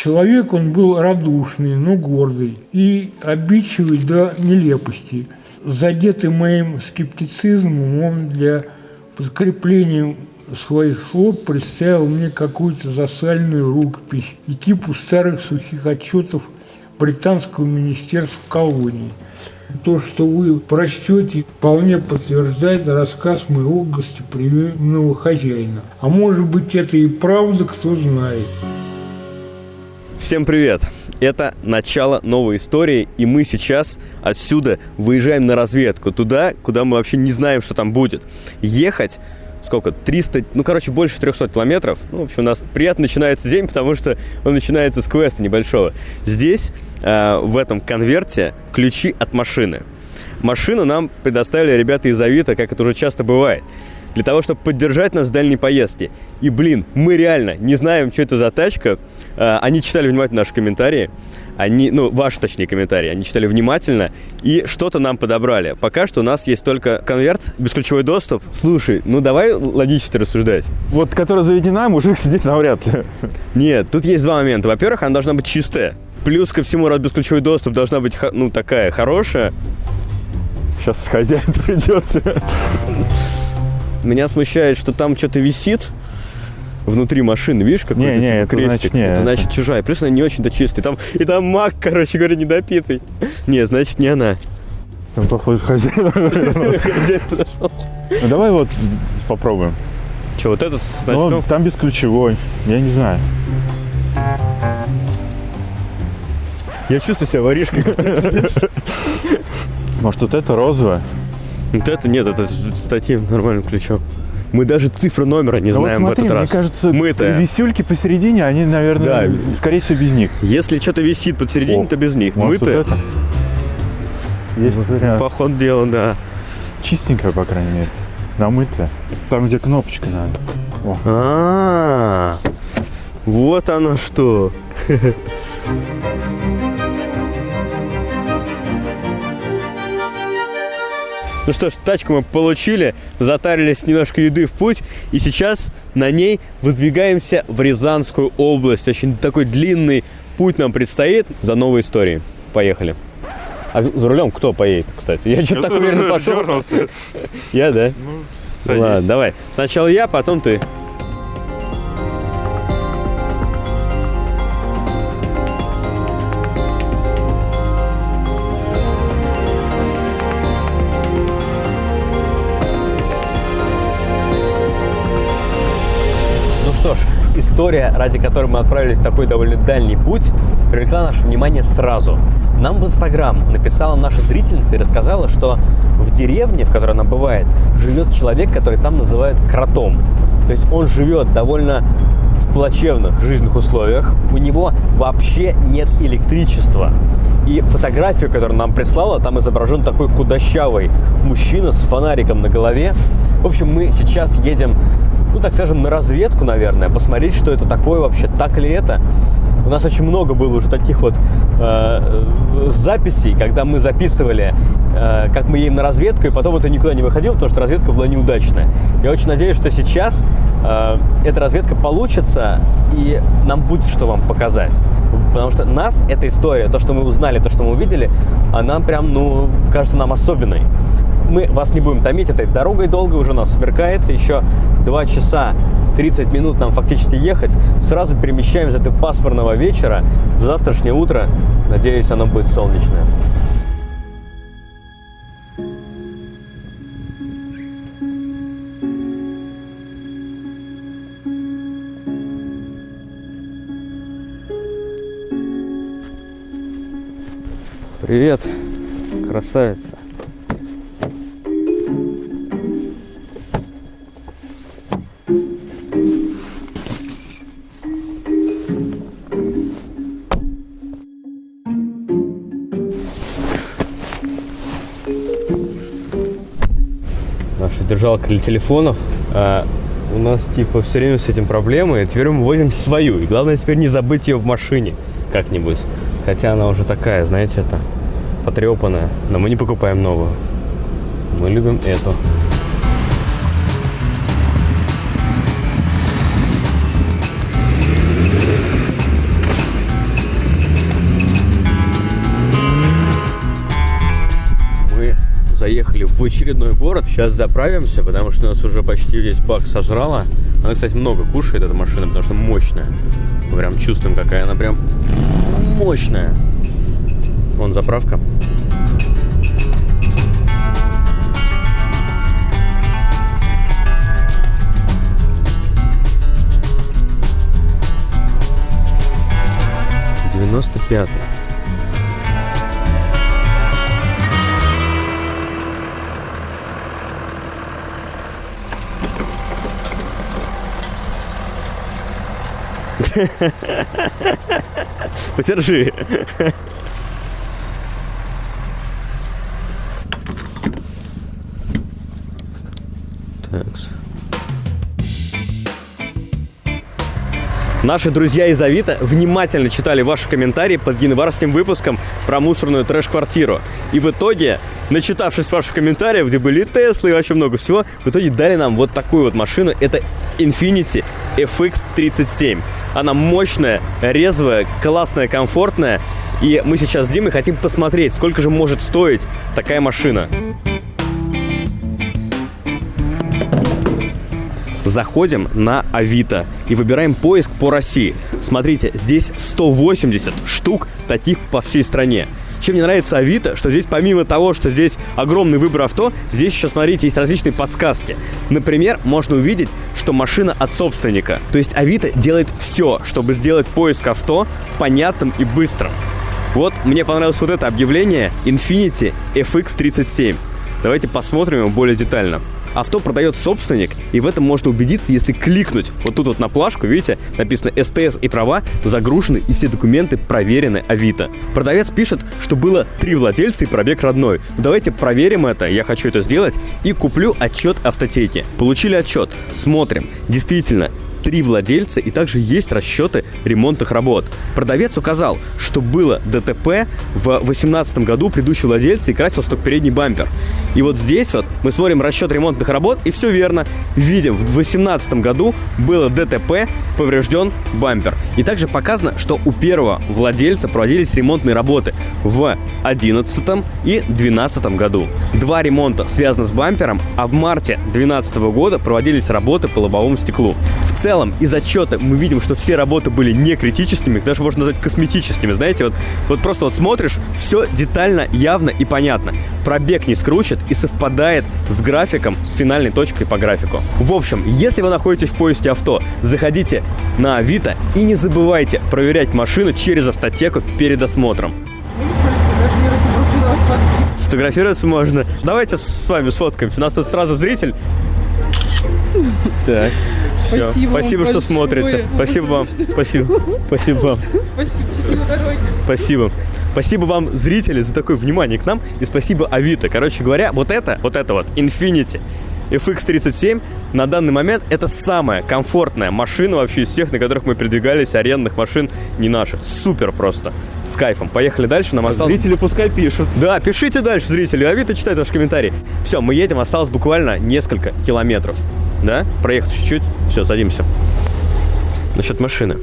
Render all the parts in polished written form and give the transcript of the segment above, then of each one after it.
Человек он был радушный, но гордый и обидчивый до нелепости. Задетый моим скептицизмом, он для подкрепления своих слов представил мне какую-то засальную рукопись и кипу старых сухих отчетов британского министерства колоний. То, что вы прочтете, вполне подтверждает рассказ моего гостеприимного хозяина. А может быть, это и правда, кто знает. Всем привет! Это начало новой истории, и мы сейчас отсюда выезжаем на разведку, туда, куда мы вообще не знаем, что там будет. Ехать, сколько, 300, больше 300 километров. В общем, у нас приятно начинается день, потому что он начинается с квеста небольшого. Здесь, в этом конверте, ключи от машины. Машину нам предоставили ребята из Авито, как это уже часто бывает, для того, чтобы поддержать нас в дальней поездке. И, мы реально не знаем, что это за тачка. Они читали внимательно наши комментарии. Ваши, точнее, комментарии. Они читали внимательно и что-то нам подобрали. Пока что у нас есть только конверт, бесключевой доступ. Слушай, давай логически рассуждать. Вот, которая заведена, мужик сидит навряд ли. Нет, тут есть два момента. Во-первых, она должна быть чистая. Плюс ко всему, раз бесключевой доступ должна быть, такая хорошая. Сейчас хозяин придет. Меня смущает, что там что-то висит внутри машины, видишь, какой-то это крестик. значит нет. Это значит чужая. Плюс она не очень-то чистая. И там мак, недопитый. Не, значит, не она. Там плохой хозяин. Давай вот попробуем. Что, вот это с значком? Там бесключевой. Я не знаю. Я чувствую себя воришкой. Может, вот это розовое? Вот это нет, это с таким нормальным ключом. Мы даже цифру номера не знаем вот смотри, в этот раз. Мне кажется, мы-то висюльки посередине, они, наверное, скорее всего, без них. Если что-то висит посередине, то без них. Мы-то это? Есть вариант. По ходу дела, да. Чистенькая, по крайней мере. Намытая. Там, где кнопочка надо. Вот оно что. Ну что ж, тачку мы получили, затарились немножко еды в путь, и сейчас на ней выдвигаемся в Рязанскую область. Очень такой длинный путь нам предстоит за новой историей. Поехали. А за рулем кто поедет, кстати? Я что-то так уверенно пошел. Я, да? Садись. Ладно, давай. Сначала я, потом ты. История, ради которой мы отправились в такой довольно дальний путь, привлекла наше внимание сразу. Нам в Инстаграм написала наша зрительница и рассказала, что в деревне, в которой она бывает, живет человек, который там называют кротом. То есть он живет довольно в плачевных жизненных условиях. У него вообще нет электричества. И фотографию, которую нам прислала, там изображен такой худощавый мужчина с фонариком на голове. В общем, мы сейчас едем, так скажем, на разведку, наверное, посмотреть, что это такое вообще, так ли это. У нас очень много было уже таких вот записей, когда мы записывали, как мы едем на разведку, и потом это никуда не выходило, потому что разведка была неудачная. Я очень надеюсь, что сейчас эта разведка получится, и нам будет что вам показать. Потому что нас эта история, то, что мы узнали, то, что мы увидели, она прям, кажется нам особенной. Мы вас не будем томить этой дорогой долго, уже у нас смеркается, еще 2 часа 30 минут нам фактически ехать. Сразу перемещаемся от этого пасмурного вечера в завтрашнее утро. Надеюсь, оно будет солнечное. Привет, красавица. Наша держалка для телефонов. У нас все время с этим проблемы. Теперь мы возим свою. И главное теперь не забыть ее в машине как-нибудь. Хотя она уже такая, знаете, потрепанная. Но мы не покупаем новую. Мы любим эту. приехали в очередной город. Сейчас заправимся, потому что у нас уже почти весь бак сожрала. Она, кстати, много кушает, эта машина, потому что мощная. Мы прям чувствуем, какая она прям мощная. Вон заправка. «95-й». Подержи. Такс. Наши друзья из Авито внимательно читали ваши комментарии под январским выпуском про мусорную трэш-квартиру. И в итоге, начитавшись ваших комментариев, где были Теслы и вообще много всего, в итоге дали нам вот такую вот машину. Это Infiniti FX37. Она мощная, резвая, классная, комфортная. И мы сейчас с Димой хотим посмотреть, сколько же может стоить такая машина. Заходим на Авито и выбираем поиск по России. Смотрите, здесь 180 штук таких по всей стране. Чем мне нравится Авито, что здесь помимо того, что здесь огромный выбор авто, здесь еще, смотрите, есть различные подсказки. Например, можно увидеть, что машина от собственника. То есть Авито делает все, чтобы сделать поиск авто понятным и быстрым. Вот мне понравилось вот это объявление Infiniti FX37. Давайте посмотрим его более детально. Авто продает собственник, и в этом можно убедиться, если кликнуть вот тут вот на плашку, видите, написано СТС и права загружены, и все документы проверены Авито. Продавец пишет, что было 3 владельца и пробег родной. Давайте проверим это, я хочу это сделать, и куплю отчет автотеки. Получили отчет, смотрим, действительно, 3 владельца, и также есть расчеты ремонтных работ. Продавец указал, что было ДТП в 2018 году предыдущий владелец и красился только передний бампер. И вот здесь вот мы смотрим расчет ремонтных работ, и все верно. Видим, в 2018 году было ДТП, поврежден бампер. И также показано, что у первого владельца проводились ремонтные работы в 2011 и 2012 году. 2 ремонта связаны с бампером, а в марте 2012 года проводились работы по лобовому стеклу. В целом, из отчета мы видим, что все работы были не критическими, даже можно назвать косметическими, знаете, вот просто вот смотришь, все детально, явно и понятно. Пробег не скручит и совпадает с графиком, с финальной точкой по графику. В общем, если вы находитесь в поиске авто, заходите на Авито и не забывайте проверять машину через автотеку перед осмотром. Сфотографироваться можно. Давайте с вами сфоткаемся. У нас тут сразу зритель. Так. Все. Спасибо, что смотрите. Спасибо вам. Спасибо. Спасибо вам. Спасибо. Счастливой дороги. Спасибо. Спасибо вам, зрители, за такое внимание к нам. И спасибо Авито. Короче говоря, вот это Infiniti FX37 на данный момент это самая комфортная машина вообще из всех, на которых мы передвигались, арендных машин, не наших. Супер просто. С кайфом. Поехали дальше. Нам осталось... Зрители пускай пишут. Да, пишите дальше, зрители. Авито читает ваши комментарии. Все, мы едем. Осталось буквально несколько километров. Да? Проехать чуть-чуть. Все, садимся. Насчет машины.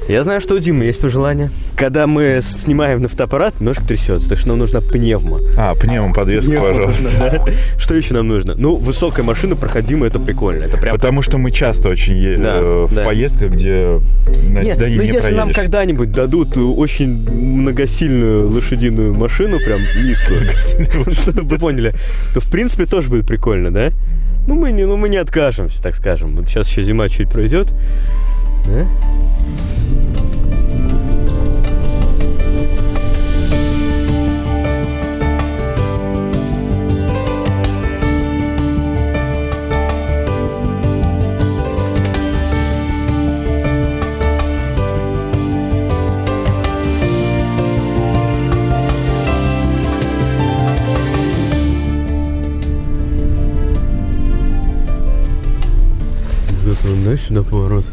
Я знаю, что у Димы есть пожелание. Когда мы снимаем на фотоаппарат, немножко трясется, так что нам нужна пневма. Пневмоподвеску, пожалуйста. Нужно, да? Что еще нам нужно? Ну, высокая машина, проходимая, это прикольно. Это прям... Потому что мы часто очень едем в поездках, где на седане не если проедешь. нам когда-нибудь дадут очень многосильную лошадиную машину, прям низкую, вы поняли, то в принципе тоже будет прикольно, да? Ну, мы не откажемся, так скажем. Вот сейчас еще зима чуть пройдет. Да? Знаешь, сюда поворот.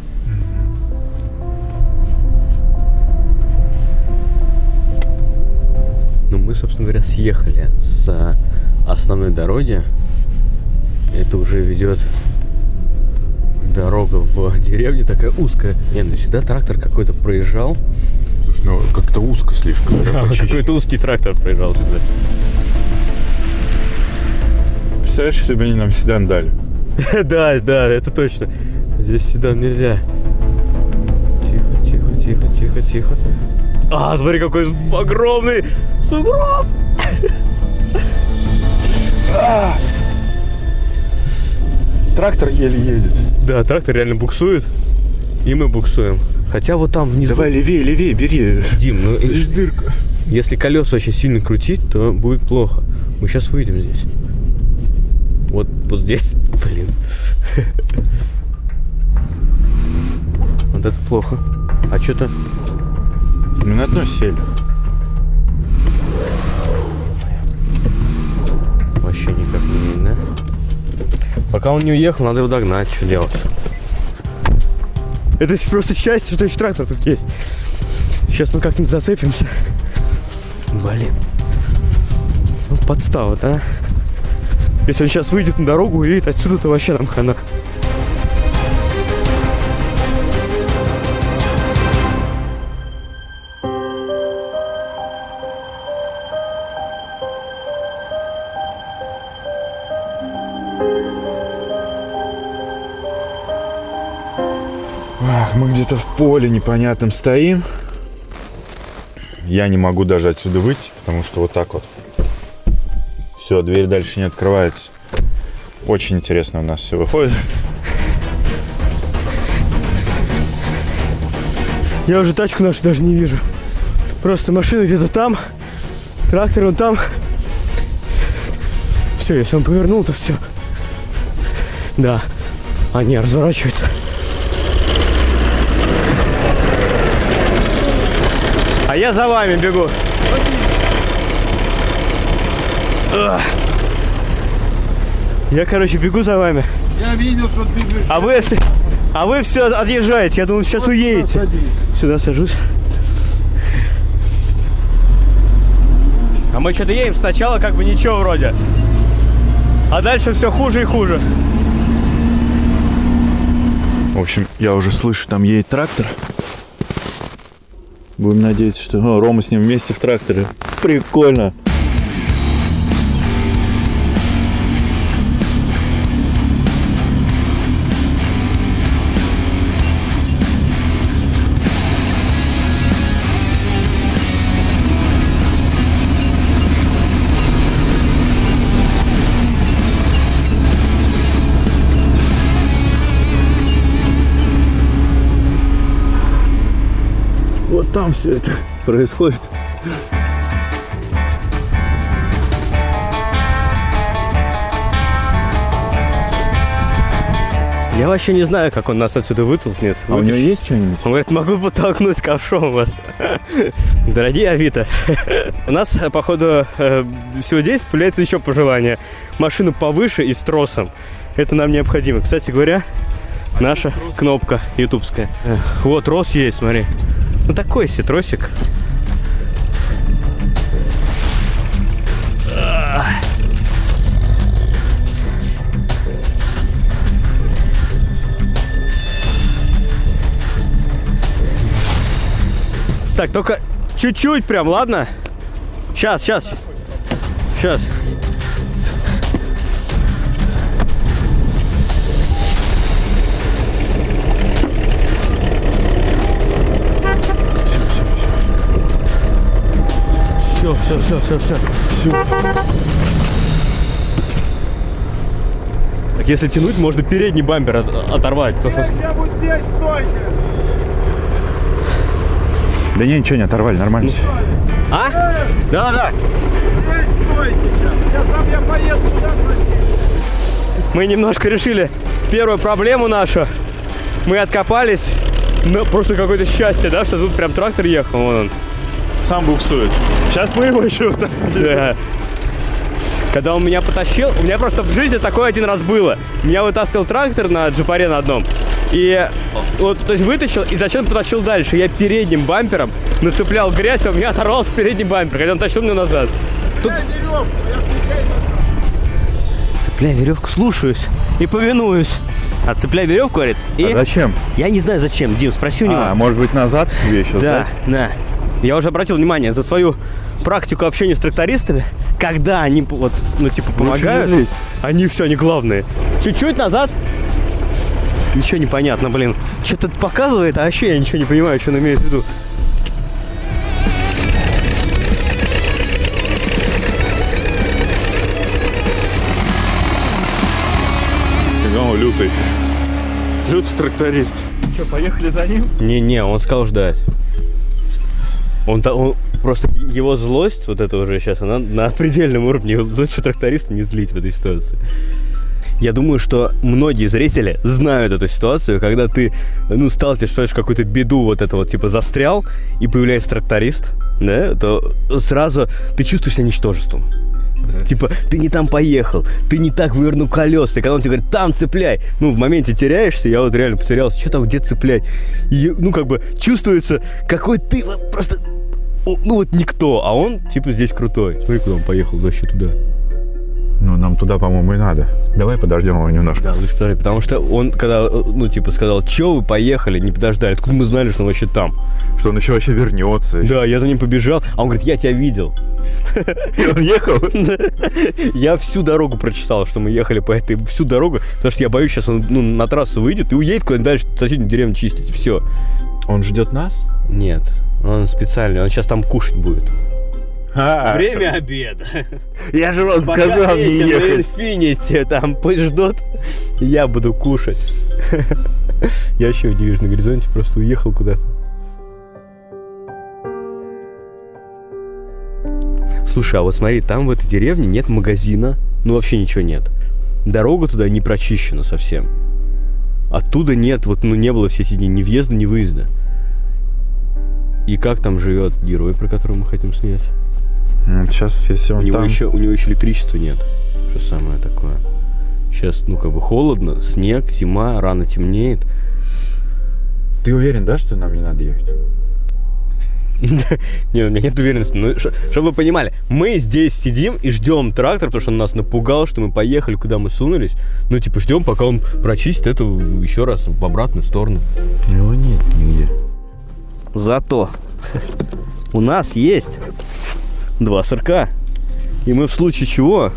Ну, мы, собственно говоря, съехали с основной дороги. Это уже ведет дорога в деревне, такая узкая. Ну сюда трактор какой-то проезжал. Слушай, ну как-то узко слишком. Да, какой-то узкий трактор проезжал сюда. представляешь, если бы они нам седан дали? Да, это точно. Здесь седан нельзя. Тихо. А, смотри, какой огромный сугроб! Трактор еле едет. Да, трактор реально буксует. И мы буксуем. Хотя вот там внизу... Давай левее, бери. Дим, ну Здесь дырка. если колеса очень сильно крутить, то будет плохо. Мы сейчас выйдем здесь. Вот здесь. Блин. Вот это плохо. А что-то... Мы на дно сели. Вообще никак не видно. Пока он не уехал, надо его догнать. Что делать? Это просто счастье, что еще трактор тут есть. Сейчас мы как-нибудь зацепимся. Блин. Ну, подстава-то, а. Если он сейчас выйдет на дорогу и едет отсюда, то вообще нам хана. Мы где-то в поле непонятном стоим. Я не могу даже отсюда выйти, потому что вот так вот. Все, дверь дальше не открывается. Очень интересно у нас все выходит. Я уже тачку нашу даже не вижу. Просто машина где-то там, трактор вон там. Все, если он повернул, то все. Да. А, не, разворачивается. А я за вами бегу. Я, короче, бегу за вами. Я видел, что ты бежишь. А вы все отъезжаете. Я думал, сейчас уедете. Сюда сажусь. А мы что-то едем сначала как бы ничего вроде. А дальше все хуже и хуже. В общем, я уже слышу, там едет трактор. Будем надеяться, что... О, Рома с ним вместе в тракторе. Прикольно. Вот там все это происходит. Я вообще не знаю, как он нас отсюда вытолкнет. А у него есть что-нибудь? Он говорит, могу подтолкнуть ковшом вас. Дорогие Авито, у нас, походу, всего действий появляется еще пожелание. Машину повыше и с тросом. Это нам необходимо. Кстати говоря, наша кнопка ютубская. Вот, трос есть, смотри. Ну такой себе тросик. Так, только чуть-чуть прям, ладно? Сейчас. Все. Так если тянуть, можно передний бампер оторвать. Потому что... Я вот здесь стойте. Да не, ничего не оторвали, нормально. А? Да. Здесь стойте сейчас. Сейчас сам я поеду туда. Мы немножко решили первую проблему нашу. Мы откопались. Ну, просто какое-то счастье, да, что тут прям трактор ехал. Вон он. Сам буксует. Сейчас мы его еще вытаскиваем. Да. Когда он меня потащил, у меня просто в жизни такое один раз было. Меня вытаскивал трактор на джипаре на одном. И вот, то есть вытащил и зачем потащил дальше. Я передним бампером нацеплял грязь, а у меня оторвался передний бампер, когда он тащил меня назад. Тут... Цепляй веревку, слушаюсь и повинуюсь. Отцепляй веревку, говорит. И... А зачем? Я не знаю зачем, Дим, спроси у него. А, может быть назад тебе еще сдать? Да. Я уже обратил внимание за свою практику общения с трактористами, когда они вот, ну, типа, помогают, они все, они главные. Чуть-чуть назад. Ничего не понятно, блин. Что-то показывает, а вообще я ничего не понимаю, что он имеет в виду. Он лютый. Лютый тракторист. Что, поехали за ним? Не-не, он сказал ждать. Он просто его злость, вот это уже сейчас, она на предельном уровне. Лучше тракториста не злить в этой ситуации. Я думаю, что многие зрители знают эту ситуацию, когда ты, ну, сталкиваешься в какую-то беду, вот это вот, типа, застрял, и появляется тракторист, да, то сразу ты чувствуешь себя ничтожеством. Да. Типа, ты не там поехал, ты не так вывернул колеса, и когда он тебе говорит, там цепляй, ну, в моменте теряешься, я вот реально потерялся, что там, где цеплять, и, ну, как бы, чувствуется, какой ты вот просто, ну, вот никто, а он, типа, здесь крутой. Смотри, куда он поехал, вообще туда. Ну, нам туда, по-моему, и надо. Давай подождем его немножко. Да, лучше подожди, потому что он, когда, ну, типа, сказал, чё вы поехали, не подождали, откуда мы знали, что он вообще там? Что он еще вообще вернется. Да, я за ним побежал, а он говорит, я тебя видел. И он ехал? Я всю дорогу прочесал, что мы ехали по этой, всю дорогу, потому что я боюсь, сейчас он, ну, на трассу выйдет и уедет куда-нибудь дальше, соседнюю деревню чистить, все. Он ждет нас? Нет, он специальный, он сейчас там кушать будет. Время обеда. Я же вам сказал не ехать. Инфинити, там пусть ждут, я буду кушать. Я вообще не вижу на горизонте, просто уехал куда-то. Слушай, а вот смотри, там в этой деревне нет магазина, ну вообще ничего нет. Дорога туда не прочищена совсем. Оттуда нет, вот, ну, не было все эти дни ни въезда, ни выезда. И как там живет герой, про которого мы хотим снять? Сейчас, если он у него там... у него еще электричества нет. Что самое такое. Сейчас, ну, как бы холодно, снег, зима, рано темнеет. Ты уверен, да, что нам не надо ехать? Не, у меня нет уверенности. Ну, чтобы вы понимали, мы здесь сидим и ждем трактор, потому что он нас напугал, что мы поехали, куда мы сунулись. Ну, типа, ждем, пока он прочистит это еще раз в обратную сторону. Его нет нигде. Зато у нас есть 2 сырка. И мы в случае чего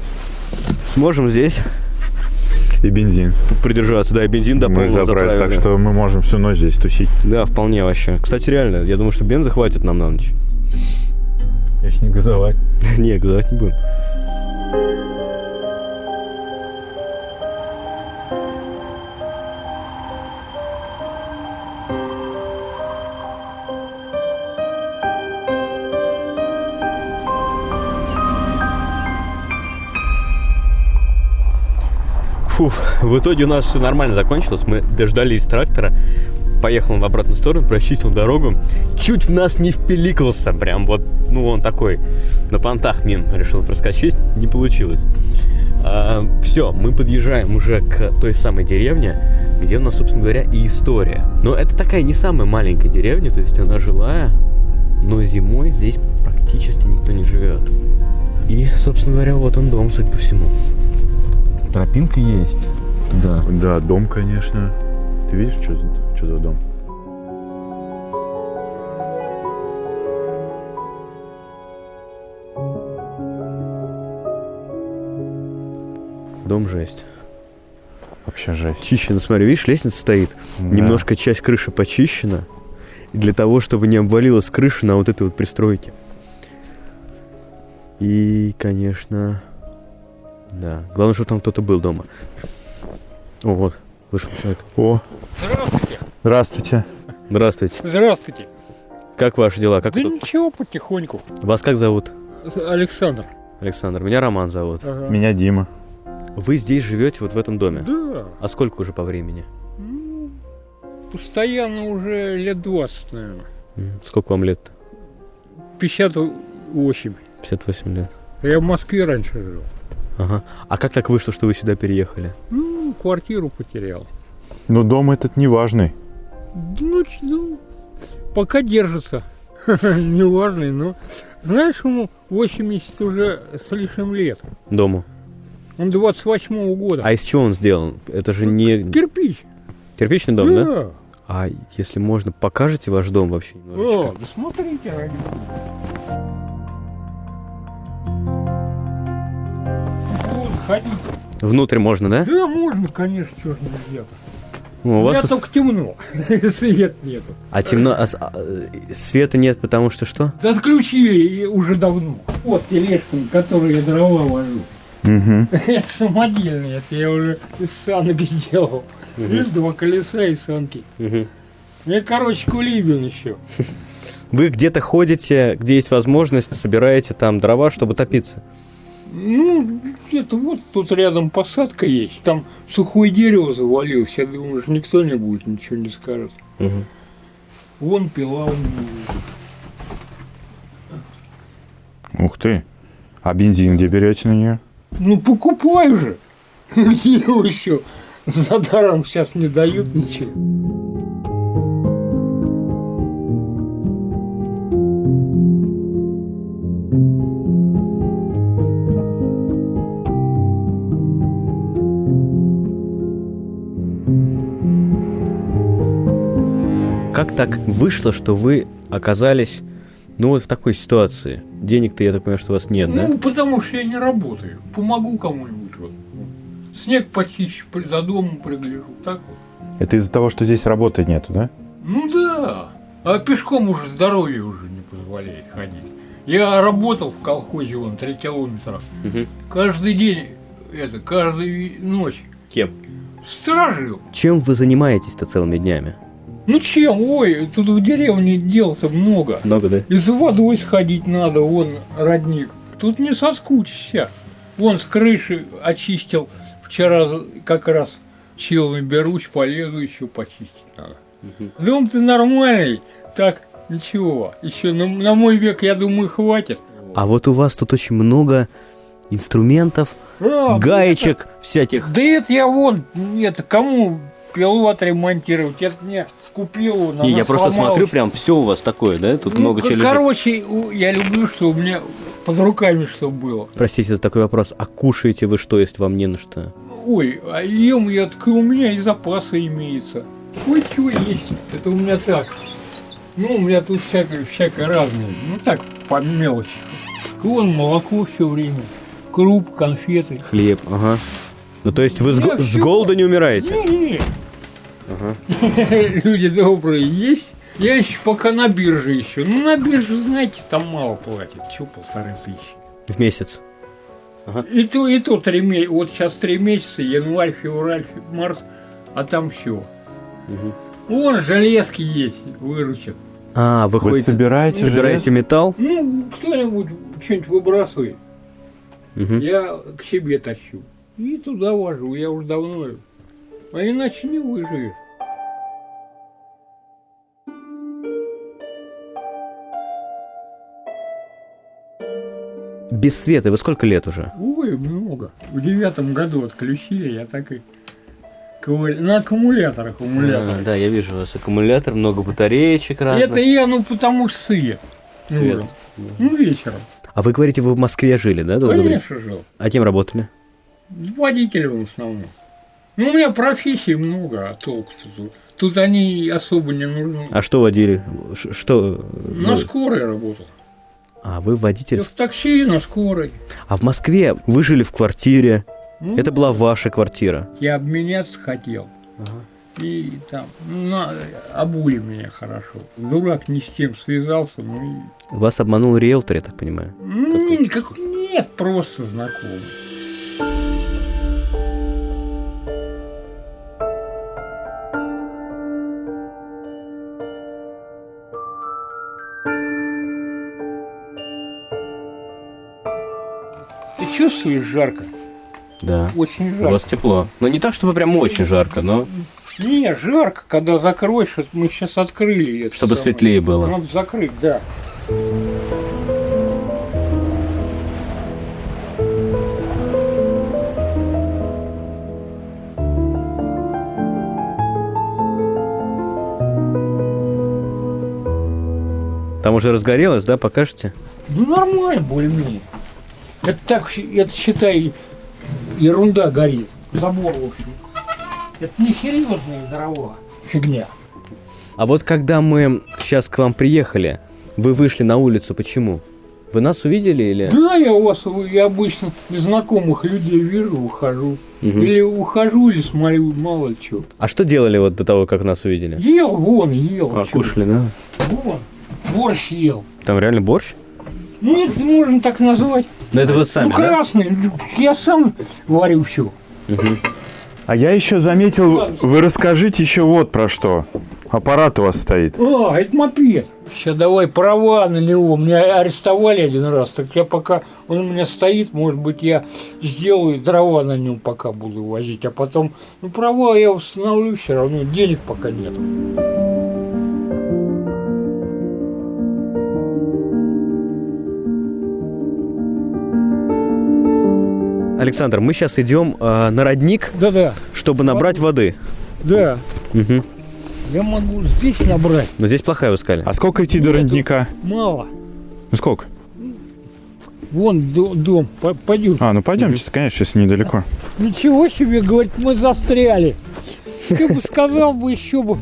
сможем здесь И бензин. придержаться. Да, и бензин до полного Мы забрались, так заправили. что мы можем всю ночь здесь тусить. Да, вполне вообще. Кстати, реально, я думаю, что бенза хватит нам на ночь. Если не газовать. Не, газовать не будем. Фух, в итоге у нас все нормально закончилось. Мы дождались трактора, поехал он в обратную сторону, прочистил дорогу. Чуть в нас не впиликался, прям вот, ну, он такой, на понтах мимо решил проскочить, не получилось. Все, мы подъезжаем уже к той самой деревне, где у нас, собственно говоря, и история. Но это такая не самая маленькая деревня, то есть она жилая, но зимой здесь практически никто не живет. И, собственно говоря, вот он дом, судя по всему. Тропинка есть. Да. Да, дом, конечно. Ты видишь, что за дом? Дом жесть. Вообще жесть. Чищено, смотри, видишь, лестница стоит. Да. Немножко часть крыши почищена. Для того, чтобы не обвалилась крыша на вот этой вот пристройке. И, конечно... Да. Главное, чтобы там кто-то был дома. О, вот. Вышел человек. О, Здравствуйте. здравствуйте. Здравствуйте. Здравствуйте. Как ваши дела? Как Да вы тут? ничего, потихоньку. Вас как зовут? Александр. Александр. Меня Роман зовут. Ага. Меня Дима. Вы здесь живете вот в этом доме? Да. А сколько уже по времени? Ну, постоянно уже лет 20, наверное. Сколько вам лет? 58. 58 лет. Я в Москве раньше жил. Ага. А как так вышло, что вы сюда переехали? Ну, квартиру потерял. Но дом этот не важный. Ну, пока держится. Неважный, но... Знаешь, ему 80 уже с лишним лет. Дому. Он 28-го года. А из чего он сделан? Это же не Кирпич. кирпичный дом, да? А если можно, покажете ваш дом вообще немножечко? О, да смотрите, ради бога. Вот, ходите. Внутрь можно, да? Да, можно, конечно, чего ж нельзя-то. У У вас меня тут- только темно, свет нету. А темно, света нет, потому что что? Да отключили уже давно. Вот тележка, в которой я дрова вожу. Угу. Это самодельный, это я уже из санок сделал. Видишь, 2 колеса и санки. Я, короче, кулибин еще. Вы где-то ходите, где есть возможность, собираете там дрова, чтобы топиться? Ну, где-то вот тут рядом посадка есть. Там сухое дерево завалилось. Я думаю, что никто не будет, ничего не скажет. Вон пила у меня. Ух ты. А бензин где берете на нее? Ну, покупай же. Где его еще? За даром сейчас не дают ничего. Как так вышло, что вы оказались, ну, вот в такой ситуации? Денег-то, я так понимаю, что у вас нет, да? Ну, потому что я не работаю. Помогу кому-нибудь. Вот. Снег почищу, за домом пригляжу. Так вот. Это из-за того, что здесь работы нету, да? Ну да. А пешком уже здоровье уже не позволяет ходить. Я работал в колхозе, вон, 3 километра. Каждый день, каждую ночь Кем? стражил. Чем вы занимаетесь-то целыми днями? Ну чем, ой, тут в деревне дел-то много. Много, да? И за водой сходить надо, вон родник. Тут не соскучишься. Вон с крыши очистил. Вчера как раз силами берусь, полезу, еще почистить надо. Дом-то нормальный, так, ничего. Еще на мой век, я думаю, хватит. А вот у вас тут очень много инструментов, гаечек всяких. Да это я вон, это кому пилу отремонтировать, это мне купил. Не, я просто смотрю, прям все у вас такое, да? Тут много чего лежит. Короче, я люблю, чтобы у меня под руками что было. Простите за такой вопрос. А кушаете вы что, если вам не на что? Ой, а ем я, так у меня и запасы имеется. Ой, чего есть. Это у меня так. Ну, у меня тут всякое разное. Ну так, по мелочи. Вон молоко все время. Круп, конфеты. Хлеб, ага. Ну, то есть вы Я с всё- голода не умираете? Не. Люди добрые есть. Я еще пока на бирже еще. Ну, на бирже, знаете, там мало платят. Чего 1500? В месяц? И то 3 месяца. Вот сейчас 3 месяца, январь, февраль, март, а там все. Вон железки есть, выручат. А, вы ходите, собираете собираете металл? Ну, кто-нибудь что-нибудь выбрасывает. Я к себе тащу. И туда вожу, я уже давно. А иначе не выживешь. Без света вы сколько лет уже? Ой, много. В 9-м году отключили, я так и на аккумуляторах. Да, я вижу у вас аккумулятор, много батареечек разных. Это я, ну, потому что свет. Свет. Ну, вечером. А вы говорите, вы в Москве жили, да? долгое время? Конечно, жил. А кем работали? Водителем в основном. Ну, у меня профессий много, а толку-то тут. Тут они особо не нужны. А что водили? Что? На скорой работал. А, вы водитель. Я в такси, на скорой. А в Москве вы жили в квартире. Ну, Это была ваша квартира. я обменяться хотел. И там, обули меня хорошо. Дурак не с тем связался, ну и... Вас обманул риэлтор, я так понимаю. Нет, просто знакомый. Ты чувствуешь жарко? Да. Очень У жарко. вас тепло. Но не так, чтобы прям очень жарко, но Не, жарко, когда закроешь, мы сейчас открыли это. чтобы самое. светлее было. Надо закрыть, да. Там уже разгорелось, да, покажете? Ну нормально, более-менее. Это так, это считай, ерунда горит. Забор, в общем. Это не серьезные дрова. Фигня. А вот когда мы сейчас к вам приехали, вы вышли на улицу, почему? Вы нас увидели или? Да, я обычно незнакомых людей вижу, ухожу. Мгм. Или ухожу, или смотрю, мало чего. А что делали вот до того, как нас увидели? Ел. А, чё. кушали, да? Вон, борщ ел. Там реально борщ? Ну, это можно так назвать. Ну это вы сами, Ну, красный. Я сам варю все. да? Мгм. А я еще заметил, вы расскажите еще вот про что. Аппарат у вас стоит. А, это мопед. Сейчас давай права на него. Меня арестовали один раз. Так я пока он у меня стоит, может быть, я сделаю дрова на нем пока буду возить. А потом, ну, права я восстановлю все равно. Денег пока нет. Александр, мы сейчас идем на родник, Да-да, чтобы набрать воды. да. Мгм. Я могу здесь набрать. Но здесь плохая вы сказали. А сколько идти до родника? Мало. Ну сколько? Вон дом. Пойдем. А, ну пойдемте, конечно, если недалеко. Ничего себе, говорит, мы застряли. Ты бы сказал бы еще бы.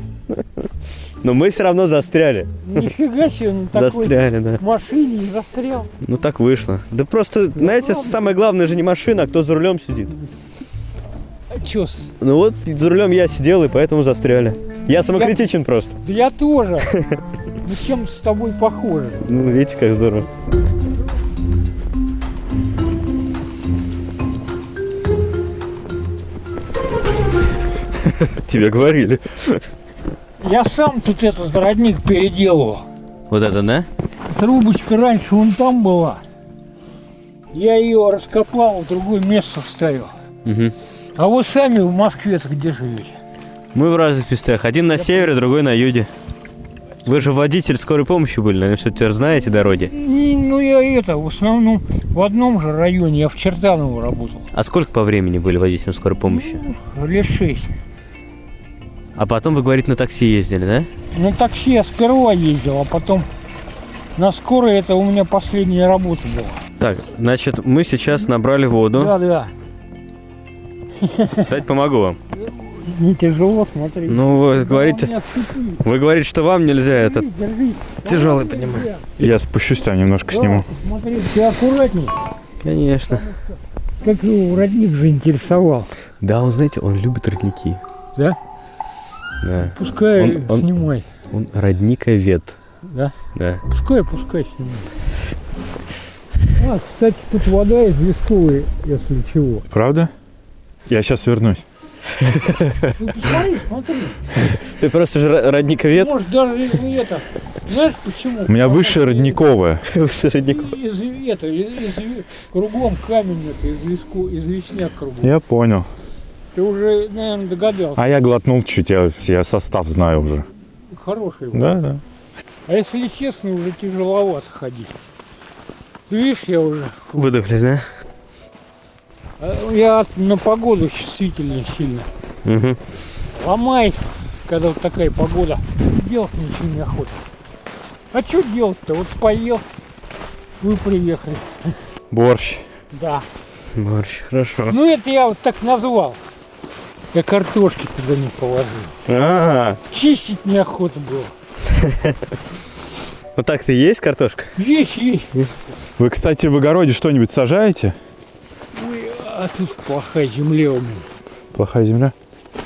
Но мы все равно застряли. Нифига себе, на такой Застряли, да. машине не застрял. Ну так вышло. Да просто, знаете, самое главное же не машина, а кто за рулем сидит. А чё? Ну вот за рулем я сидел, и поэтому застряли. Я самокритичен просто. Да я тоже. Ну чем с тобой похоже? Ну, видите, как здорово. Тебе говорили. Я сам тут этот родник переделывал. Вот это, да? Трубочка раньше вон там была. Я ее раскопал, в другое место вставил. Угу. А вы сами в Москве где живете? Мы в разных местах. Один на севере, другой на юге. Вы же водитель скорой помощи были, наверное, что теперь знаете дороги. Ну я в основном в одном же районе, я в Чертаново работал. А сколько по времени были водителем скорой помощи? Лет 6. А потом, вы говорите, на такси ездили, да? На такси я сперва ездил, а потом на скорой это у меня последняя работа была. Так, значит, мы сейчас набрали воду. Да. Дать помогу вам. Не тяжело, смотри. Ну, вы Да, говорите, у меня цепи. вы говорите, что вам нельзя это. Держи. Тяжелый, Давай, понимаю. нельзя. Я спущусь там, немножко Да, сниму. Смотри, ты аккуратней. Конечно. Как его родник заинтересовал. Да, он, знаете, он любит родники. Да? Да. Пускай Он- снимает. Он родниковед. Да? Да. Пускай снимает. А, кстати, тут вода известковая, если чего. Правда? Я сейчас вернусь. Ну, смотри. Ты просто же родниковед. Может, даже это... Знаешь, почему? У меня выше родниковая. Выше родников. Кругом камень, это, известняк кругом. Я понял. Ты уже, наверное, догадался. А я глотнул чуть, я состав знаю уже. Хороший. Да. А если честно, уже тяжеловато ходить. Ты видишь, я уже... Выдохлись, да? Я на погоду чувствительный сильно. Угу. Ломает, когда вот такая погода. Делать ничего не охота. А что делать-то? Вот поел, вы приехали. Борщ. Да. Борщ, хорошо. Ну это я вот так назвал. Я картошки туда не положил. А, Чистить неохота было. вот так-то и есть картошка? Есть. Вы, кстати, в огороде что-нибудь сажаете? Ой, а тут плохая земля у меня. Плохая земля?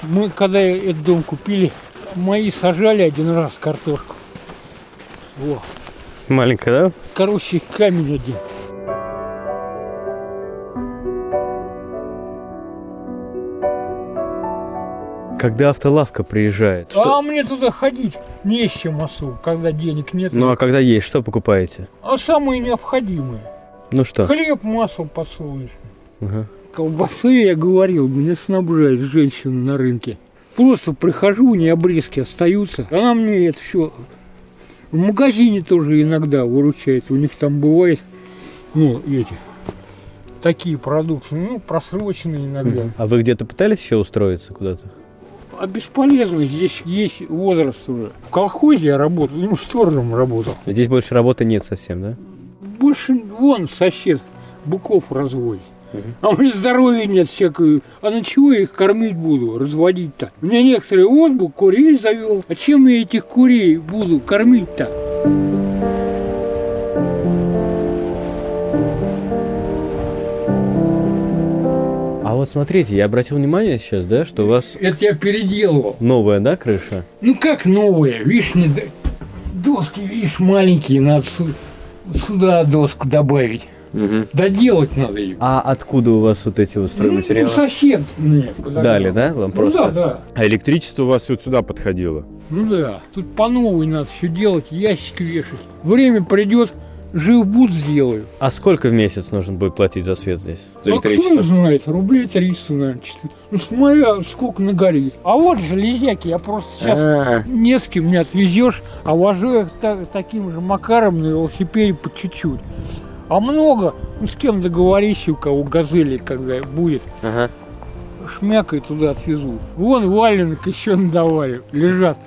Мы, когда этот дом купили, мои сажали один раз картошку. Во. Маленькая, да? Короче, камень один. Когда автолавка приезжает, что... А мне туда ходить не с чем особо, когда денег нет. Ну а когда есть, что покупаете? А самые необходимые. Ну что? Хлеб, масло подсолнечное. Ага. Колбасы, я говорил, меня снабжает женщина на рынке. Просто прихожу, не обрезки остаются. Она мне это все в магазине тоже иногда выручает. У них там бывает, ну, эти, такие продукты, ну, просроченные иногда. А вы где-то пытались еще устроиться куда-то? А бесполезно, здесь есть возраст уже. В колхозе я работал, ну, сторожем работал. Здесь больше работы нет совсем, да? Больше, вон сосед быков разводит. А у меня здоровья нет всякого. А на чего я их кормить буду, разводить-то? У меня некоторые, вот бы курей завел. А чем я этих курей буду кормить-то? А вот смотрите, я обратил внимание сейчас, да, что у вас Это я переделывал. новая, да, крыша? Ну как новые? Видишь, доски, видишь, маленькие. Надо сюда доску добавить. Доделать надо ее. А откуда у вас вот эти вот стройматериалы? Ну, сосед мне подогнал. Дали, да, вам Ну просто? да. А электричество у вас вот сюда подходило? Ну да. Тут по новой надо все делать, ящики вешать. Время придет, жилбуд сделаю. А сколько в месяц нужно будет платить за свет здесь? За А кто электричество? знает, рублей 300, наверное, 400. Ну смотря сколько нагорит. А вот железяки, я просто сейчас не с кем не отвезешь, а вожу их таким же макаром на велосипеде по чуть-чуть. А много, ну с кем договоришься, у кого газели, когда будет, Ага. шмякай туда отвезу. Вон валенок еще надавали, лежат.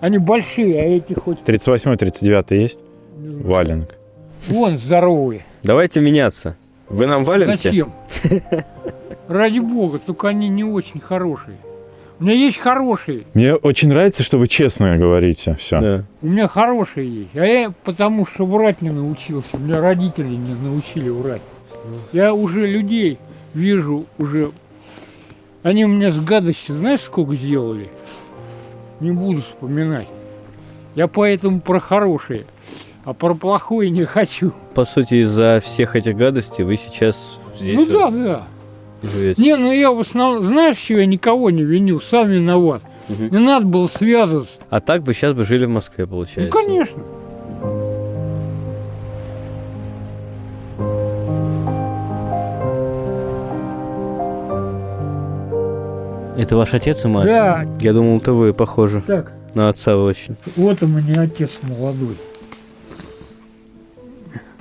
Они большие, а эти хоть 38-й, 39-й есть? Валенок. вон здоровые. Давайте меняться. Вы нам валите? Зачем? Ради бога, только они не очень хорошие. У меня есть хорошие. Мне очень нравится, что вы честно говорите. Все. Да. У меня хорошие есть. А я потому что врать не научился. Меня родители не научили врать. Я уже людей вижу уже. Они у меня с гадостью, знаешь, сколько сделали? Не буду вспоминать. Я поэтому про хорошие. А про плохое не хочу. По сути, из-за всех этих гадостей вы сейчас здесь Ну вот да. живете. Не, ну я в основном, знаешь, что я никого не виню, сам виноват. Не надо было связываться. А так бы сейчас бы жили в Москве, Ну, получается. конечно. Это ваш отец и мать? Да. Я думал, это вы похожи Так, на отца очень. вот у меня отец молодой.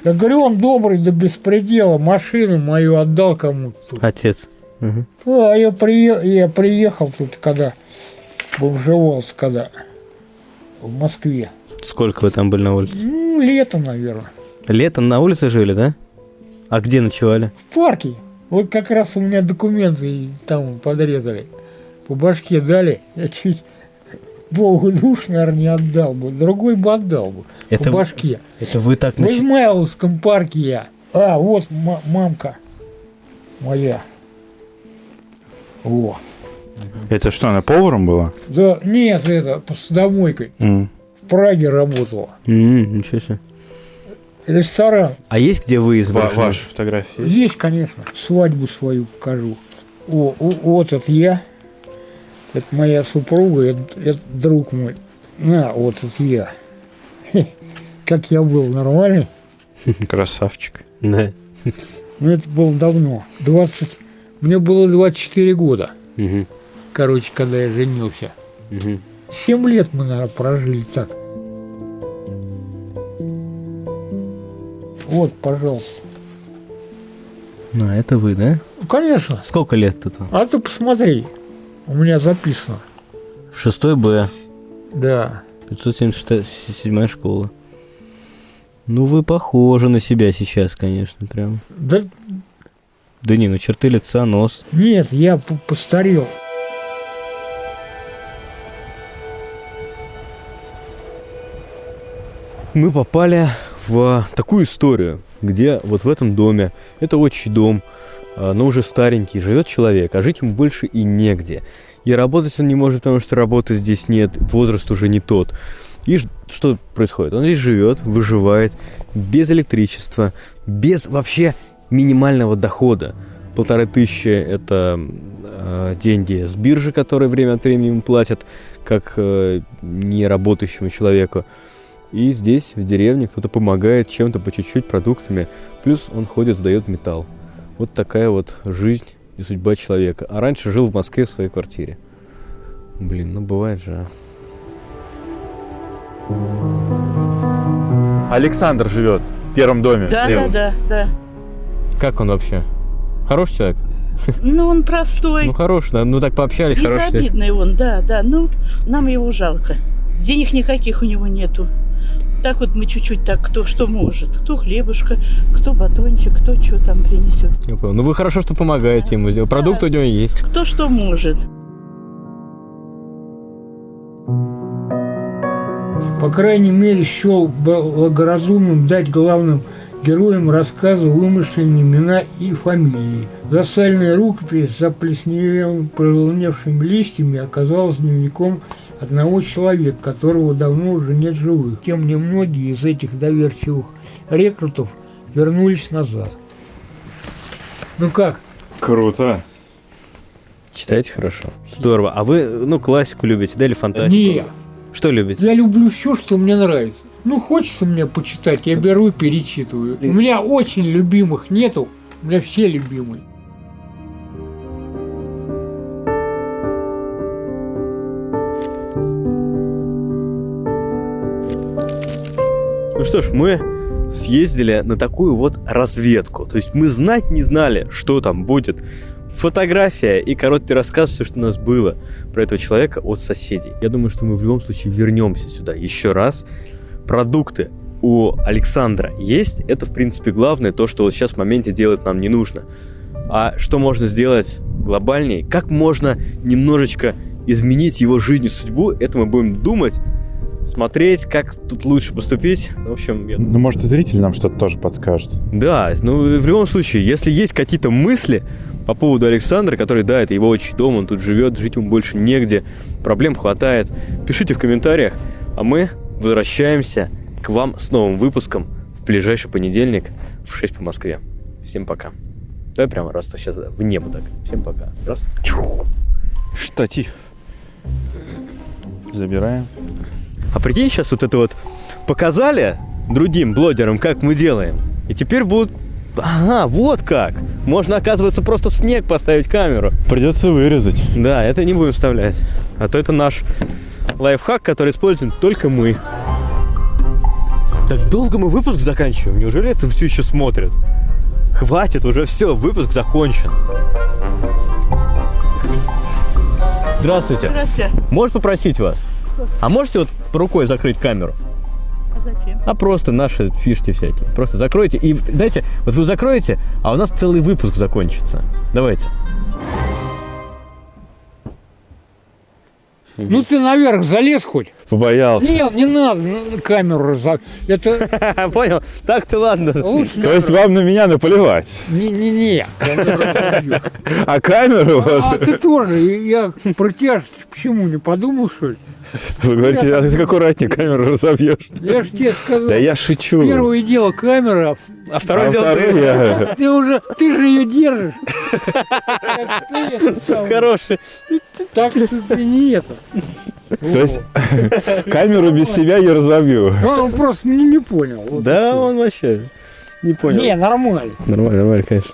Я говорю, он добрый до беспредела, машину мою отдал кому-то тут. Отец. Мгм. А я приехал тут, когда бомжевался, когда в Москве. Сколько вы там были на улице? Ну, лето, наверное. Летом на улице жили, да? А где ночевали? В парке. Вот как раз у меня документы там подрезали. По башке дали. Я чуть Богу душ, наверное, не отдал бы. Другой бы отдал бы. Это По башке. Это вы так В Измайловском парке я. А, вот мамка моя. Во. Это что, она поваром была? Да, нет, это посудомойкой. В Праге работала. Ничего себе. Ресторан. А есть где вы изображены? Ваши фотографии есть? Есть, конечно. Свадьбу свою покажу. Вот это я. Это моя супруга, это друг мой. На, вот это я. Как я был, нормальный? Красавчик. Да. Ну, это было давно. Мне было 24 года. Мгм. Короче, когда я женился. Мгм. 7 лет мы, наверное, прожили так. Вот, пожалуйста. А, это вы, да? Ну, конечно. Сколько лет тут? А ты посмотри. У меня записано. 6 Б, Да. 577 школа. Ну, вы похожи на себя сейчас, конечно, прям. Да Да не, ну черты лица, нос. нет, я постарел. Мы попали в такую историю, где вот в этом доме, это отчий дом, но уже старенький, живет человек, а жить ему больше и негде. И работать он не может, потому что работы здесь нет, возраст уже не тот. И что происходит? Он здесь живет, выживает, без электричества, без вообще минимального дохода. 1500 – это деньги с биржи, которые время от времени ему платят, как неработающему человеку. И здесь, в деревне, кто-то помогает чем-то по чуть-чуть, продуктами. Плюс он ходит, сдает металл. Вот такая вот жизнь и судьба человека. А раньше жил в Москве в своей квартире. Блин, ну бывает же. Александр живет в первом доме. Да, слева. да. Как он вообще? Хороший человек? Ну, он простой, Ну, хороший, да. Ну, так пообщались, хороший человек. безобидный он, да. Ну, нам его жалко. Денег никаких у него нету. Так вот мы чуть-чуть так, кто что может. Кто хлебушка, кто батончик, кто что там принесет. Я понял. Ну вы хорошо, что помогаете ему. Продукты у него есть. Кто что может. По крайней мере, счел благоразумным дать главным героям рассказа вымышленные имена и фамилии. Засальная рукопись с заплесневелыми, пролуневшими листьями оказалась дневником одного человека, которого давно уже нет в живых. Тем немногие из этих доверчивых рекрутов вернулись назад. Ну как? Круто. Читаете хорошо? Здорово. А вы, классику любите, да, или фантастику? Не, Что любите? я люблю все, что мне нравится. Ну, хочется мне почитать, я беру и перечитываю. У меня очень любимых нету, у меня все любимые. Ну что ж, мы съездили на такую вот разведку. То есть мы знать не знали, что там будет. Фотография и короткий рассказ, все, что у нас было про этого человека от соседей. Я думаю, что мы в любом случае вернемся сюда еще раз. Продукты у Александра есть. Это, в принципе, главное, то, что вот сейчас в моменте делать нам не нужно. А что можно сделать глобальнее? Как можно немножечко изменить его жизнь и судьбу? Это мы будем думать, смотреть, как тут лучше поступить. В общем, Ну, может, и зрители нам что-то тоже подскажут. Да, в любом случае, если есть какие-то мысли по поводу Александра, который, да, это его отчий дом, он тут живет, жить ему больше негде, проблем хватает, пишите в комментариях, а мы возвращаемся к вам с новым выпуском в ближайший понедельник в 6 по Москве. Всем пока. Давай прямо раз, сейчас в небо так. Всем пока. Раз. Штатив. Забираем. А прикинь, сейчас вот это вот показали другим блогерам, как мы делаем, и теперь будут... Ага, вот как! Можно, оказывается, просто в снег поставить камеру. Придется вырезать. Да, это не будем вставлять. А то это наш лайфхак, который используем только мы. Так долго мы выпуск заканчиваем? Неужели это все еще смотрят? Хватит, уже все, выпуск закончен. Здравствуйте. Здрасте. Можно попросить вас? А можете вот рукой закрыть камеру? А зачем? А просто наши фишки всякие. Просто закройте. И дайте, вот вы закроете, а у нас целый выпуск закончится. Давайте. Ну ты наверх залез хоть? Побоялся. Нет, не надо камеру Это Понял? Так-то ладно. лучше. То есть вам на меня наплевать. Не. А камеру А вот... ты тоже, я про тебя почему не подумал, что ли? Вы говорите, а ты аккуратнее камеру разобьешь. Я же тебе сказал. Да я шучу. Первое дело камера, А второе А дело второе ты. я... ты же ее держишь. Так ты это самое. Хороший. Так что ты не это. То есть камеру без себя я разобью. Он просто не понял. Вот Да, такое. он вообще не понял. Не, нормально. Нормально, конечно.